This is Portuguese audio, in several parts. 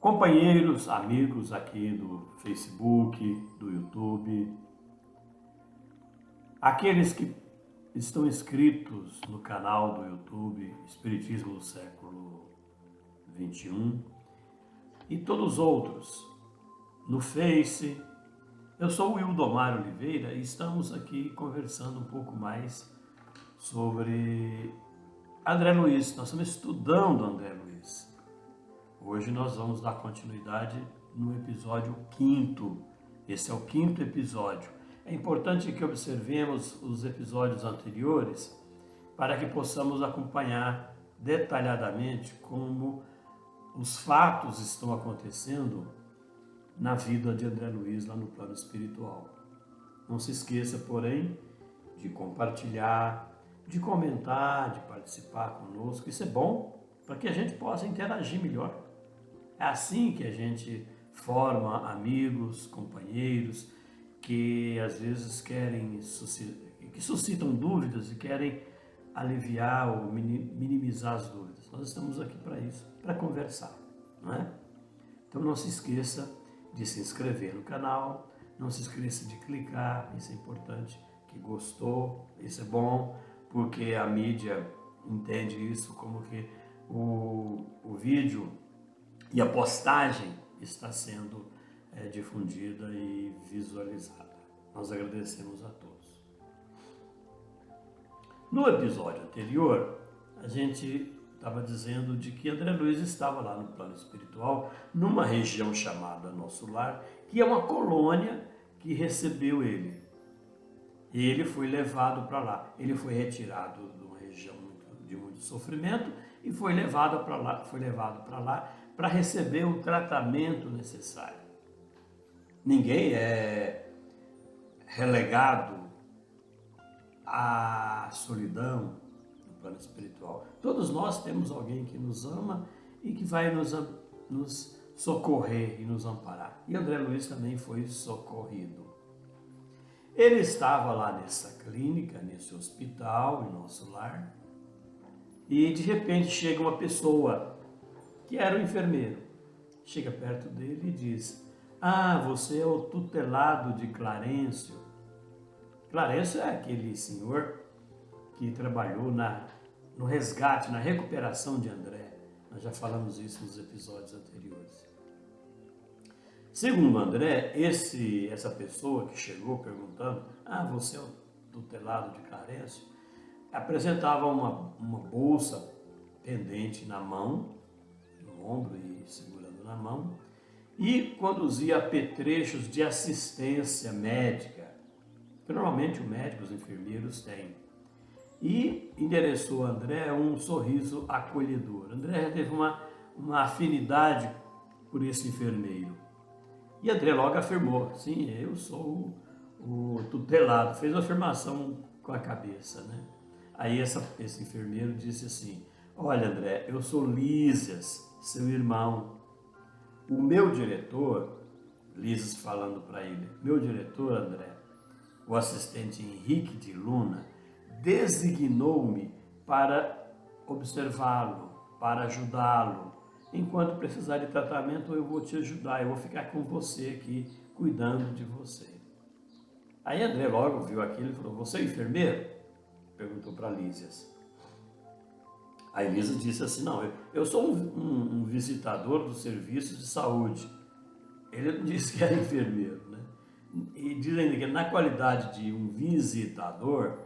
companheiros, amigos aqui do Facebook, do YouTube, aqueles que estão inscritos no canal do YouTube Espiritismo do Século XXI e todos os outros no Face. Eu sou o Wildomar Oliveira e estamos aqui conversando um pouco mais sobre André Luiz. Nós estamos estudando André Luiz. Hoje nós vamos dar continuidade no episódio 5º. Esse é o 5º episódio. É importante que observemos os episódios anteriores para que possamos acompanhar detalhadamente como os fatos estão acontecendo na vida de André Luiz lá no plano espiritual. Não se esqueça, porém, de compartilhar, de comentar, de participar conosco. Isso é bom para que a gente possa interagir melhor. É assim que a gente forma amigos, companheiros, que às vezes que suscitam dúvidas e querem aliviar ou minimizar as dúvidas. Nós estamos aqui para isso, para conversar, não é? Então não se esqueça de se inscrever no canal, não se esqueça de clicar, isso é importante, que gostou, isso é bom, porque a mídia entende isso como que o vídeo e a postagem está sendo difundida e visualizada. Nós agradecemos a todos. No episódio anterior, a gente estava dizendo de que André Luiz estava lá no plano espiritual, numa região chamada Nosso Lar, que é uma colônia que recebeu ele. Ele foi levado para lá. Ele foi retirado de uma região de muito sofrimento e foi levado para lá para receber o tratamento necessário. Ninguém é relegado à solidão no plano espiritual. Todos nós temos alguém que nos ama e que vai nos socorrer e nos amparar. E André Luiz também foi socorrido. Ele estava lá nessa clínica, nesse hospital, em Nosso Lar, e de repente chega uma pessoa que era o enfermeiro. Chega perto dele e diz: "Ah, você é o tutelado de Clarencio." Clarencio é aquele senhor que trabalhou no resgate, na recuperação de André. Nós já falamos isso nos episódios anteriores. Segundo André, essa pessoa que chegou perguntando: "Ah, você é o tutelado de Clarencio?" apresentava uma bolsa pendente na mão, no ombro e segurando na mão, e conduzia apetrechos de assistência médica, que normalmente o médico, os enfermeiros têm. E endereçou a André um sorriso acolhedor. André teve uma afinidade por esse enfermeiro. E André logo afirmou: "Sim, eu sou o tutelado." Fez uma afirmação com a cabeça, né? Aí esse enfermeiro disse assim: "Olha, André, eu sou Lísias, seu irmão. O meu diretor," Lísias falando para ele, "meu diretor, André, o assistente Henrique de Luna, designou-me para observá-lo, para ajudá-lo. Enquanto precisar de tratamento, eu vou te ajudar, eu vou ficar com você aqui, cuidando de você." Aí André logo viu aquilo e falou: "Você é enfermeiro?" Perguntou para Lísias. Aí Lísias disse assim: "Não, eu sou um visitador dos serviços de saúde." Ele não disse que era enfermeiro, né? E diz ainda que na qualidade de um visitador,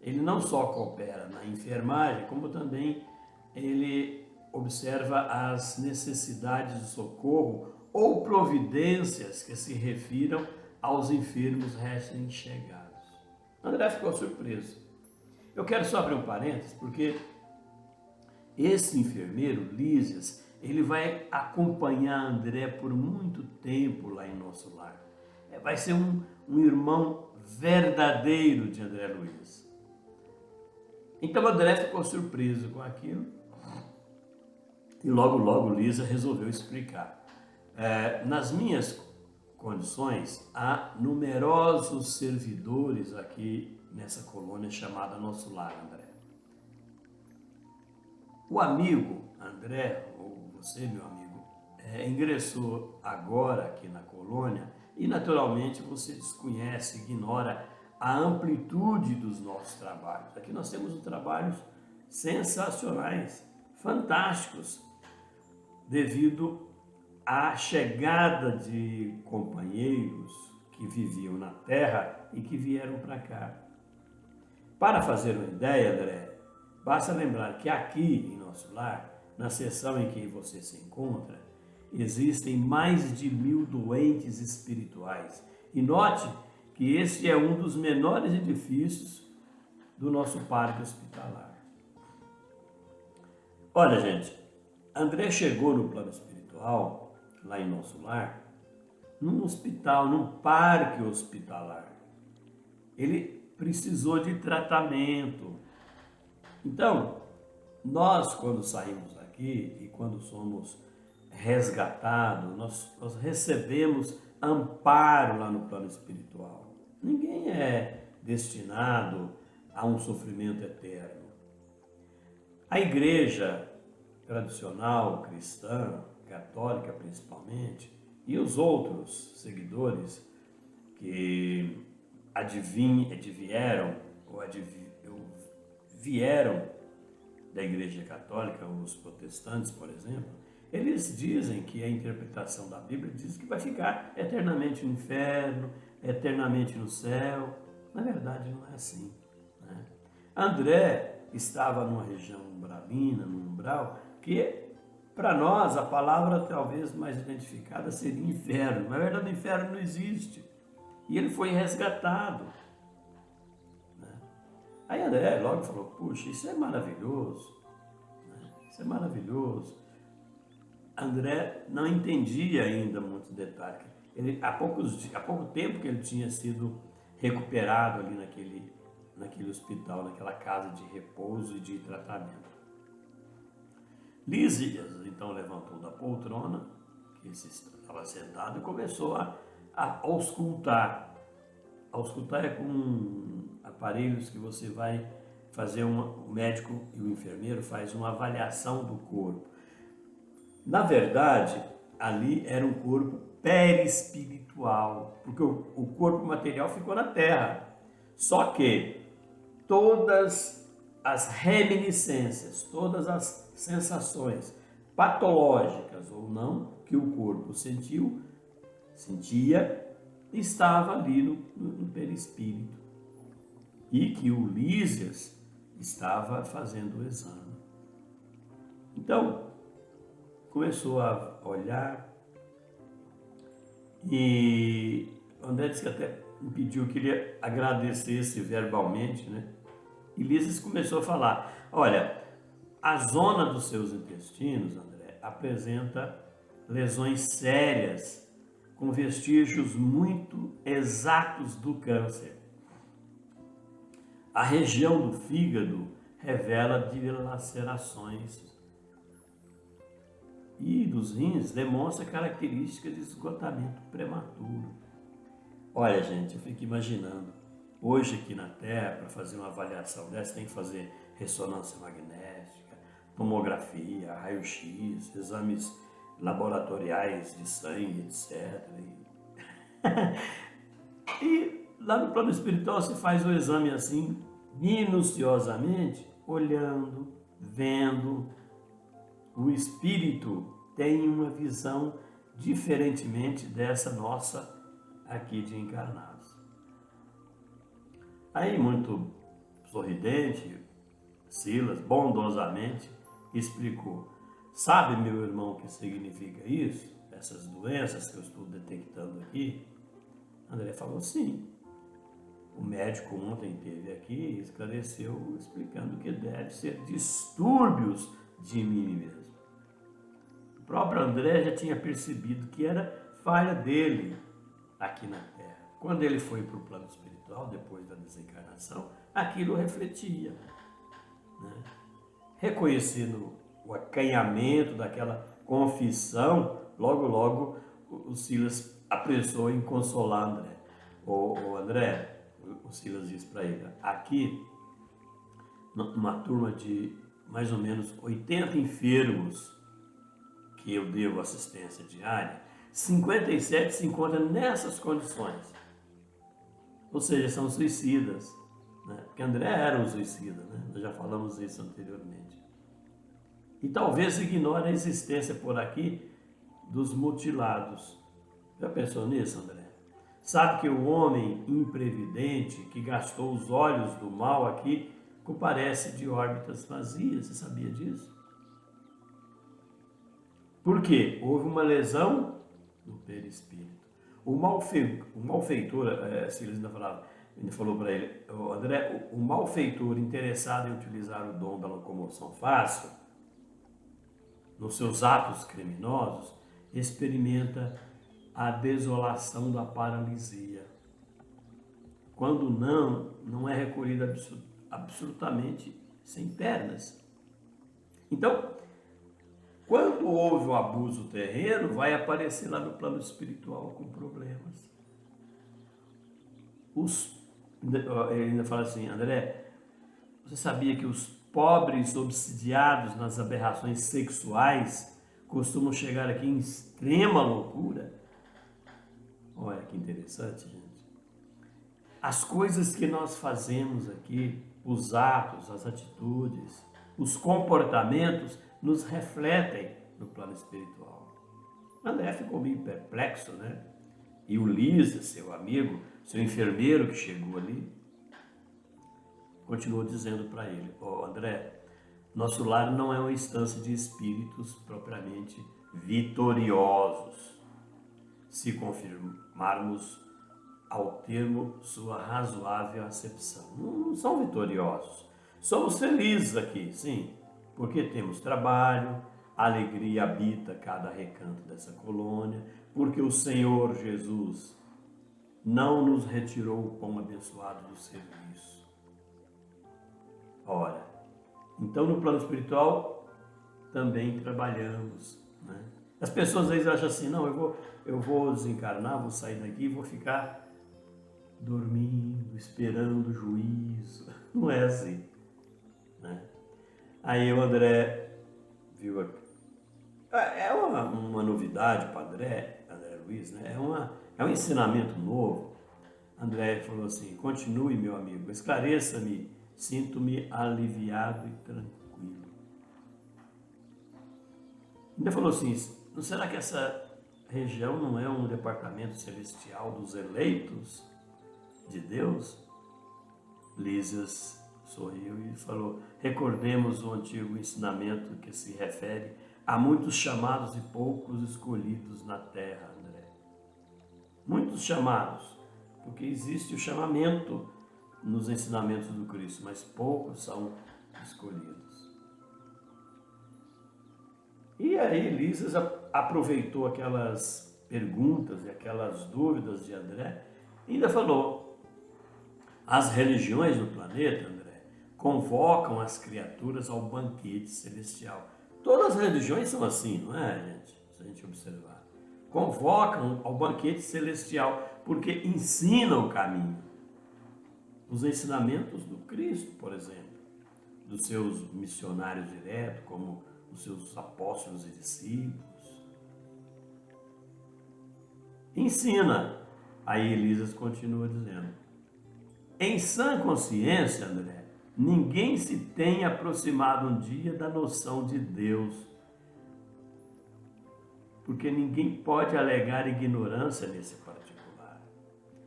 ele não só coopera na enfermagem, como também ele observa as necessidades de socorro ou providências que se refiram aos enfermos recém-chegados. André ficou surpreso. Eu quero só abrir um parênteses, porque esse enfermeiro, Lísias, ele vai acompanhar André por muito tempo lá em Nosso Lar. Vai ser um irmão verdadeiro de André Luiz. Então André ficou surpreso com aquilo e logo Lísia resolveu explicar. Nas minhas condições, há numerosos servidores aqui nessa colônia chamada Nosso Lar, André. O amigo André, ou você, meu amigo, ingressou agora aqui na colônia e naturalmente você desconhece, ignora a amplitude dos nossos trabalhos. Aqui nós temos trabalhos sensacionais, fantásticos, devido à chegada de companheiros que viviam na terra e que vieram para cá. Para fazer uma ideia, André, basta lembrar que aqui em nosso lar, na seção em que você se encontra, existem mais de 1000 doentes espirituais. E note que esse é um dos menores edifícios do nosso parque hospitalar. Olha, gente, André chegou no plano espiritual, lá em nosso lar, num hospital, num parque hospitalar. Ele precisou de tratamento. Então, nós, quando saímos daqui e quando somos resgatados, nós recebemos amparo lá no plano espiritual. Ninguém é destinado a um sofrimento eterno. A igreja tradicional, cristã, católica principalmente, e os outros seguidores que vieram da igreja católica, os protestantes, por exemplo, eles dizem que a interpretação da Bíblia diz que vai ficar eternamente no inferno, eternamente no céu. Na verdade, não é assim, né? André estava numa região umbralina, num umbral, que para nós a palavra talvez mais identificada seria inferno. Na verdade, o inferno não existe. E ele foi resgatado, né? Aí André logo falou, puxa, isso é maravilhoso, né? Isso é maravilhoso. André não entendia ainda muito detalhe. Há pouco tempo que ele tinha sido recuperado ali naquele hospital, naquela casa de repouso e de tratamento. Lísias então levantou da poltrona, que estava sentado, e começou a auscultar. Auscultar é com aparelhos que você vai fazer o médico e o enfermeiro faz uma avaliação do corpo. Na verdade, ali era um corpo perispiritual, porque o corpo material ficou na terra. Só que todas as reminiscências, todas as sensações patológicas ou não que o corpo sentia, estava ali no perispírito. E que o Lísias estava fazendo o exame. Então, começou a olhar e André disse que até me pediu que ele agradecesse verbalmente, né? E Lísias começou a falar, olha, a zona dos seus intestinos, André, apresenta lesões sérias, com vestígios muito exatos do câncer. A região do fígado revela dilacerações e dos rins demonstra características de esgotamento prematuro. Olha, gente, eu fico imaginando, hoje aqui na Terra, para fazer uma avaliação dessa, tem que fazer ressonância magnética, tomografia, raio-x, exames laboratoriais de sangue, etc. E lá no plano espiritual se faz o exame assim, minuciosamente, olhando, vendo. O espírito tem uma visão diferentemente dessa nossa aqui de encarnados. Aí, muito sorridente, Silas, bondosamente, explicou. Sabe, meu irmão, o que significa isso? Essas doenças que eu estou detectando aqui? André falou, sim. O médico ontem esteve aqui e esclareceu, explicando que deve ser distúrbios de mim mesmo. O próprio André já tinha percebido que era falha dele aqui na Terra. Quando ele foi para o plano espiritual, depois da desencarnação, aquilo refletia, né? Reconhecendo o acanhamento daquela confissão, logo o Silas apressou em consolar André. O André, o Silas disse para ele, aqui, numa turma de mais ou menos 80 enfermos que eu devo assistência diária, 57 se encontram nessas condições. Ou seja, são suicidas. Né? Porque André era um suicida, né? Nós já falamos isso anteriormente. E talvez ignore a existência por aqui dos mutilados. Já pensou nisso, André? Sabe que o homem imprevidente que gastou os olhos do mal aqui comparece de órbitas vazias. Você sabia disso? Por quê? Houve uma lesão no perispírito. O malfeitor, ainda falou para ele, André, o malfeitor interessado em utilizar o dom da locomoção fácil, nos seus atos criminosos, experimenta a desolação da paralisia. Quando não é recolhido absolutamente sem pernas. Então, quando houve o abuso terreno, vai aparecer lá no plano espiritual com problemas. Ele ainda fala assim, André, você sabia que os pobres obsidiados nas aberrações sexuais costumam chegar aqui em extrema loucura? Olha que interessante, gente. As coisas que nós fazemos aqui, os atos, as atitudes, os comportamentos, nos refletem no plano espiritual. André ficou meio perplexo, né? E o Lisa, seu amigo, seu enfermeiro que chegou ali, continuou dizendo para ele, André, nosso lar não é uma instância de espíritos propriamente vitoriosos, se confirmarmos ao termo sua razoável acepção. Não são vitoriosos. Somos felizes aqui, sim, porque temos trabalho, a alegria habita cada recanto dessa colônia, porque o Senhor Jesus não nos retirou o pão abençoado do serviço. Ora, então no plano espiritual também trabalhamos, né? As pessoas às vezes acham assim, não, eu vou desencarnar, vou sair daqui e vou ficar dormindo, esperando o juízo. Não é assim, né? Aí o André viu aqui. É uma novidade para André Luiz, né? É um ensinamento novo. André falou assim, continue, meu amigo, esclareça-me, sinto-me aliviado e tranquilo. Ainda falou assim, não será que essa região não é um departamento celestial dos eleitos de Deus? Lísias sorriu e falou, recordemos o antigo ensinamento que se refere a muitos chamados e poucos escolhidos na terra, André. Muitos chamados, porque existe o chamamento nos ensinamentos do Cristo, mas poucos são escolhidos. E aí Lísias aproveitou aquelas perguntas e aquelas dúvidas de André e ainda falou, as religiões do planeta, André, convocam as criaturas ao banquete celestial. Todas as religiões são assim, não é, gente? Se a gente observar. Convocam ao banquete celestial porque ensinam o caminho. Os ensinamentos do Cristo, por exemplo, dos seus missionários diretos, como os seus apóstolos e discípulos. Ensina. Aí Elísias continua dizendo, em sã consciência, André, ninguém se tem aproximado um dia da noção de Deus, porque ninguém pode alegar ignorância nesse particular.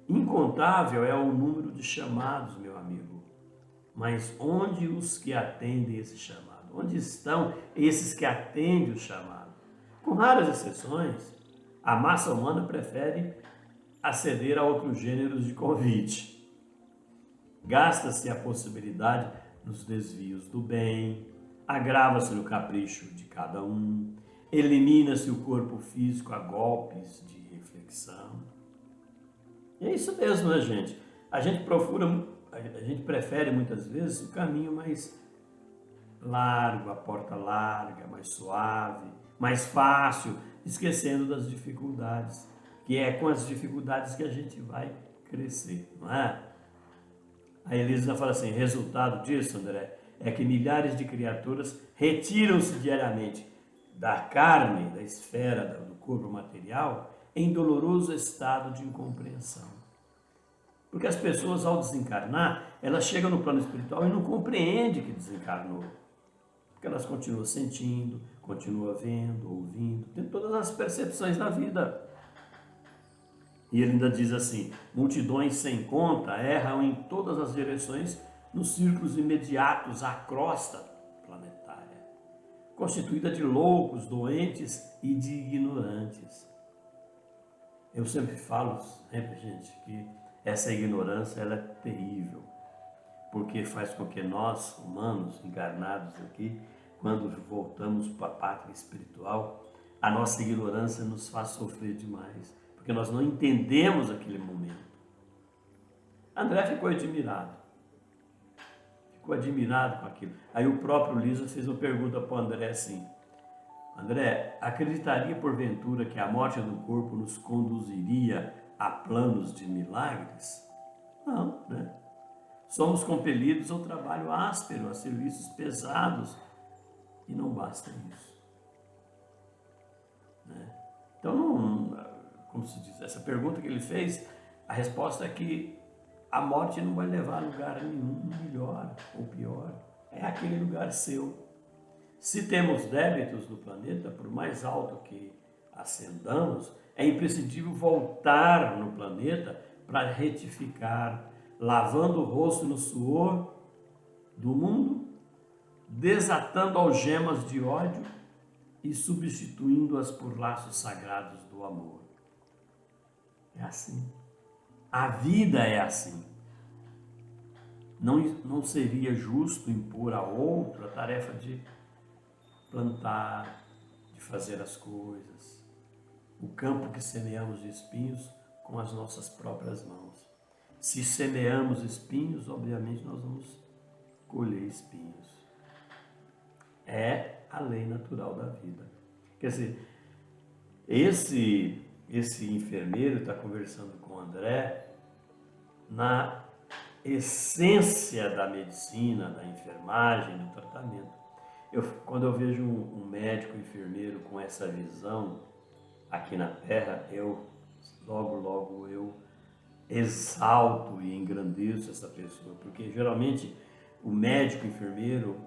Incontável é o número de chamados, meu amigo, mas onde os que atendem esse chamado? Onde estão esses que atendem o chamado? Com raras exceções, a massa humana prefere aceder a outros gêneros de convite. Gasta-se a possibilidade nos desvios do bem, agrava-se no capricho de cada um, elimina-se o corpo físico a golpes de reflexão. E é isso mesmo, né, gente? A gente prefere muitas vezes o caminho mais largo, a porta larga, mais suave, mais fácil, esquecendo das dificuldades, que é com as dificuldades que a gente vai crescer, não é? A Elisa fala assim, resultado disso, André, é que milhares de criaturas retiram-se diariamente da carne, da esfera do corpo material, em doloroso estado de incompreensão. Porque as pessoas, ao desencarnar, elas chegam no plano espiritual e não compreendem que desencarnou. Porque elas continuam sentindo, continuam vendo, ouvindo, tendo todas as percepções da vida. E ele ainda diz assim: multidões sem conta erram em todas as direções nos círculos imediatos à crosta planetária, constituída de loucos, doentes e de ignorantes. Eu sempre falo, gente, que essa ignorância ela é terrível, porque faz com que nós, humanos, encarnados aqui, quando voltamos para a pátria espiritual, a nossa ignorância nos faz sofrer demais, porque nós não entendemos aquele momento. André ficou admirado com aquilo. Aí o próprio Lisa fez uma pergunta para o André assim: André, acreditaria porventura que a morte do corpo nos conduziria a planos de milagres? Não, né? Somos compelidos ao trabalho áspero, a serviços pesados, e não basta isso. Né? Então, como se diz, essa pergunta que ele fez, a resposta é que a morte não vai levar a lugar nenhum melhor ou pior. É aquele lugar seu. Se temos débitos no planeta, por mais alto que ascendamos, é imprescindível voltar no planeta para retificar, lavando o rosto no suor do mundo, desatando algemas de ódio e substituindo-as por laços sagrados do amor. É assim. A vida é assim. Não seria justo impor a outro a tarefa de plantar, de fazer as coisas. O campo que semeamos de espinhos com as nossas próprias mãos. Se semeamos espinhos, obviamente nós vamos colher espinhos. É a lei natural da vida. Quer dizer, esse enfermeiro está conversando com o André na essência da medicina, da enfermagem, do tratamento. Quando eu vejo um médico, enfermeiro com essa visão aqui na Terra, logo eu exalto e engrandeço essa pessoa, porque geralmente o médico, enfermeiro,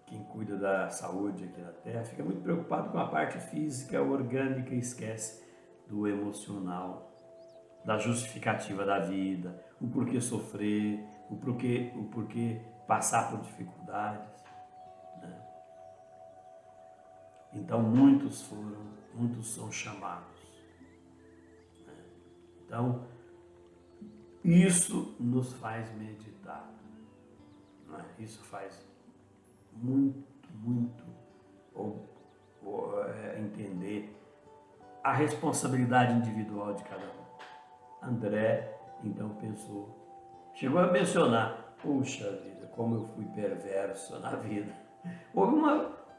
quem cuida da saúde aqui na Terra, fica muito preocupado com a parte física, orgânica e esquece do emocional, da justificativa da vida, o porquê sofrer, o porquê passar por dificuldades. Né? Então muitos são chamados. Né? Então isso nos faz meditar. Né? Isso faz muito entender a responsabilidade individual de cada um. André, então, chegou a mencionar: puxa vida, como eu fui perverso na vida. Houve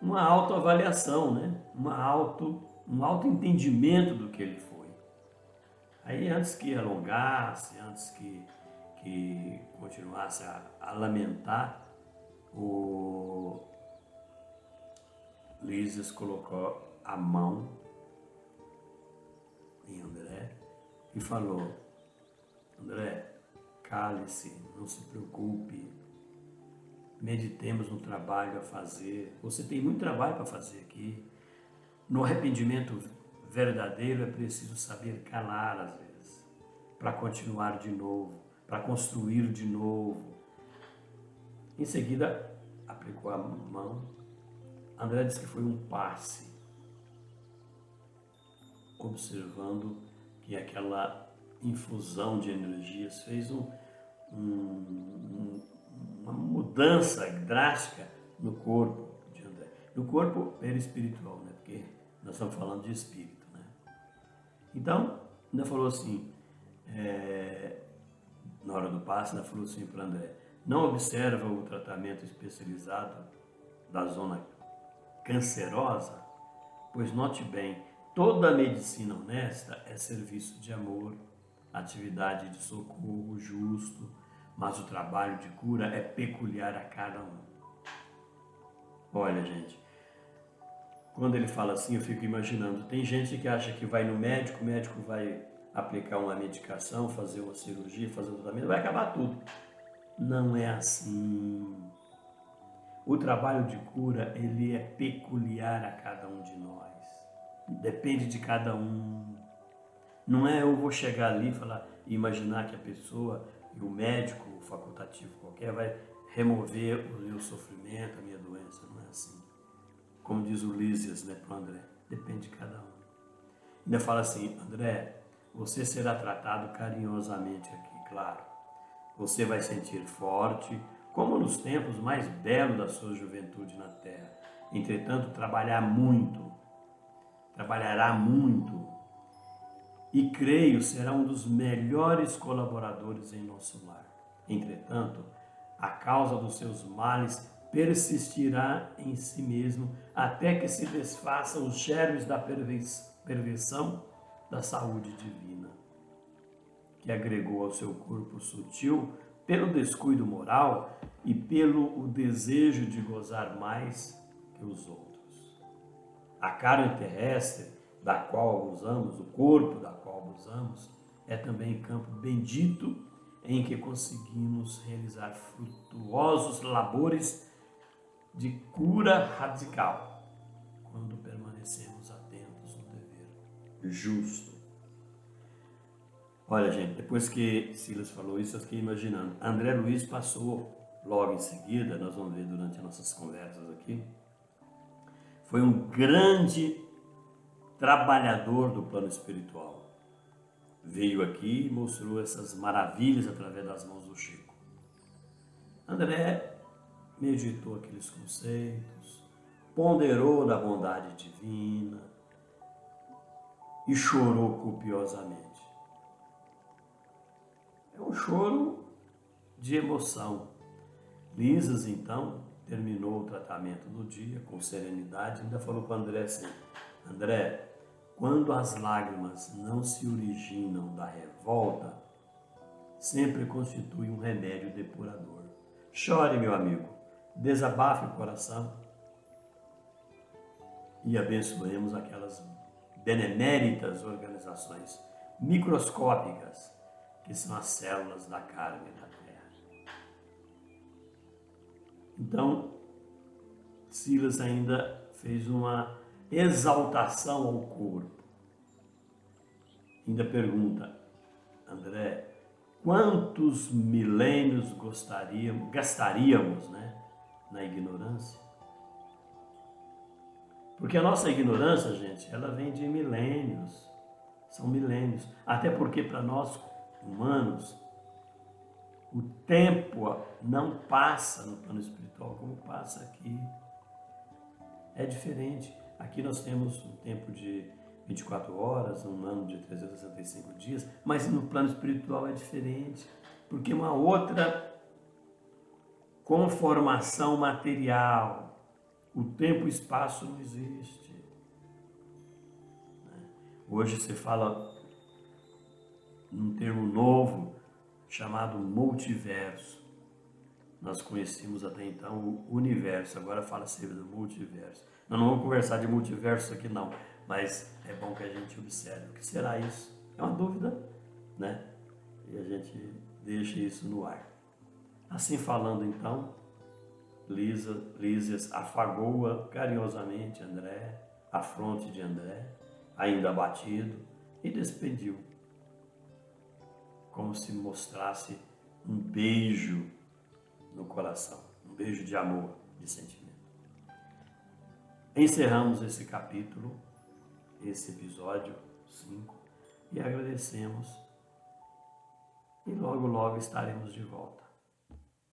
uma autoavaliação, né? Um autoentendimento do que ele foi. Aí, antes que alongasse, antes que continuasse a lamentar, o Lises colocou a mão em André e falou: André, cale-se, não se preocupe, meditemos no trabalho a fazer. Você tem muito trabalho para fazer aqui. No arrependimento verdadeiro é preciso saber calar às vezes, para continuar de novo, para construir de novo. Em seguida, aplicou a mão. André disse que foi um passe, observando que aquela infusão de energias fez uma mudança drástica no corpo de André. No corpo perispiritual, né? Porque nós estamos falando de espírito, né? Então, ainda falou assim, na hora do passe, ainda falou assim para André: não observa o tratamento especializado da zona cancerosa? Pois note bem, toda a medicina honesta é serviço de amor, atividade de socorro justo, mas o trabalho de cura é peculiar a cada um. Olha, gente, quando ele fala assim, eu fico imaginando, tem gente que acha que vai no médico, o médico vai aplicar uma medicação, fazer uma cirurgia, fazer um tratamento, vai acabar tudo. Não é assim. O trabalho de cura, ele é peculiar a cada um de nós. Depende de cada um. Não é eu vou chegar ali e falar, imaginar que a pessoa e o médico, o facultativo qualquer, vai remover o meu sofrimento, a minha doença. Não é assim. Como diz o Lísias, né, para o André, depende de cada um. Ainda fala assim, André, você será tratado carinhosamente aqui, claro. Você vai sentir forte, como nos tempos mais belos da sua juventude na terra. Entretanto, trabalhará muito, e creio será um dos melhores colaboradores em nosso lar. Entretanto, a causa dos seus males persistirá em si mesmo até que se desfaçam os germes da perversão da saúde divina, que agregou ao seu corpo sutil pelo descuido moral e pelo o desejo de gozar mais que os outros. A carne terrestre, da qual abusamos, o corpo da qual abusamos, é também campo bendito em que conseguimos realizar frutuosos labores de cura radical, quando permanecemos atentos no dever justo. Olha, gente, depois que Silas falou isso, eu fiquei imaginando. André Luiz passou logo em seguida, nós vamos ver durante as nossas conversas aqui, foi um grande trabalhador do plano espiritual. Veio aqui e mostrou essas maravilhas através das mãos do Chico. André meditou aqueles conceitos, ponderou na bondade divina e chorou copiosamente. É um choro de emoção. Lisas, então, terminou o tratamento no dia com serenidade e ainda falou para André assim, André, quando as lágrimas não se originam da revolta, sempre constitui um remédio depurador. Chore, meu amigo, desabafe o coração e abençoemos aquelas beneméritas organizações microscópicas que são as células da carne da terra. Então, Silas ainda fez uma exaltação ao corpo. Ainda pergunta, André, quantos milênios gastaríamos, na ignorância? Porque a nossa ignorância, gente, ela vem de milênios, são milênios. Até porque para nós humanos, o tempo não passa no plano espiritual como passa aqui. É diferente. Aqui nós temos um tempo de 24 horas, um ano de 365 dias, mas no plano espiritual é diferente, porque é uma outra conformação material. O tempo e o espaço não existe. Hoje se fala num termo novo chamado multiverso. Nós conhecíamos até então o universo, agora fala-se do multiverso. Nós não vamos conversar de multiverso aqui não, mas é bom que a gente observe. O que será isso? É uma dúvida, né? E a gente deixa isso no ar. Assim falando então, Lísias afagou-a carinhosamente André, a fronte de André, ainda abatido, e despediu, como se mostrasse um beijo no coração, um beijo de amor, de sentimento. Encerramos esse capítulo, esse episódio 5, e agradecemos, e logo estaremos de volta.